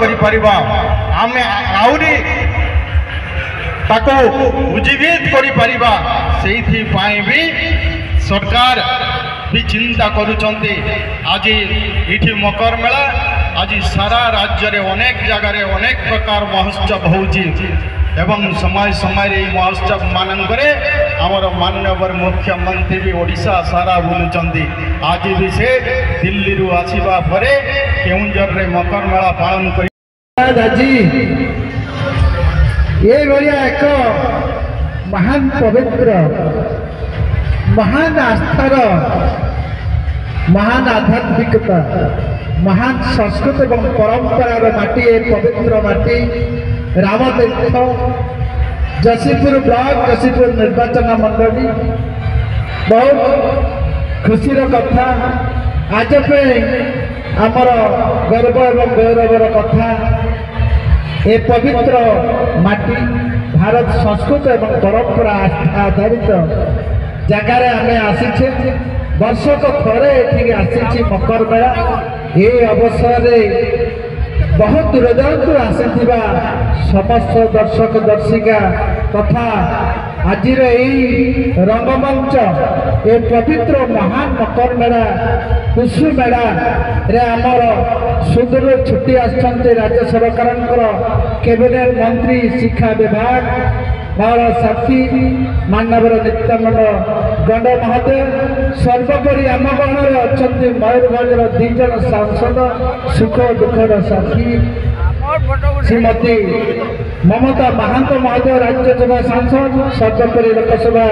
କରିପାରିବା ଆମେ ଆହୁରି ତାକୁ ଉଜ୍ଜୀବିତ କରିପାରିବା। ସେଇଥିପାଇଁ ବି ସରକାର भी चिंता करुचंती। आज इठी मकर मेला आज सारा राज्य रे अनेक जगह रे अनेक प्रकार महोत्सव होउची एवं समय समय महोत्सव मानकरे आमर माननीय मुख्यमंत्री भी ओडिशा सारा बुलुचंती। आज भी से दिल्ली रु आसीबा परे केउंझर रे मकर मेला पालन करी दाजी ये भलिया एक महान पवित्र महान आस्थार महान आध्यात्मिकता महान संस्कृत एवं परंपरार माटी पवित्र माटी रामतीर्थ जशीपुर ब्लॉक जशीपुर निर्वाचन मंडली बहुत खुशी कथा आज आमर गर्व एवं गौरवर कथा ए पवित्र माटी भारत संस्कृत एवं परंपरा आधारित जगार आम आसीचे वर्षक थरे ये आसी मकर मेला ये अवसर बहुत दूर दूर आसीथिबा समस्त दर्शक दर्शिका तथा आज रंगमंच ये पवित्र महान मकर मेला पुष्प मेला रे आमर सुदूर छुट्टी आसछन्ते राज्य सरकार कैबिनेट मंत्री शिक्षा विभाग मोर साथी मानवर नित्यानंद गंड महोदय सर्वोपरि आम गणर अच्छा मयूरभंजर 2 जन सांसद सुख दुखर साथी श्रीमती ममता महांत महोदय राज्यसभा सांसद सर्वोपरि लोकसभा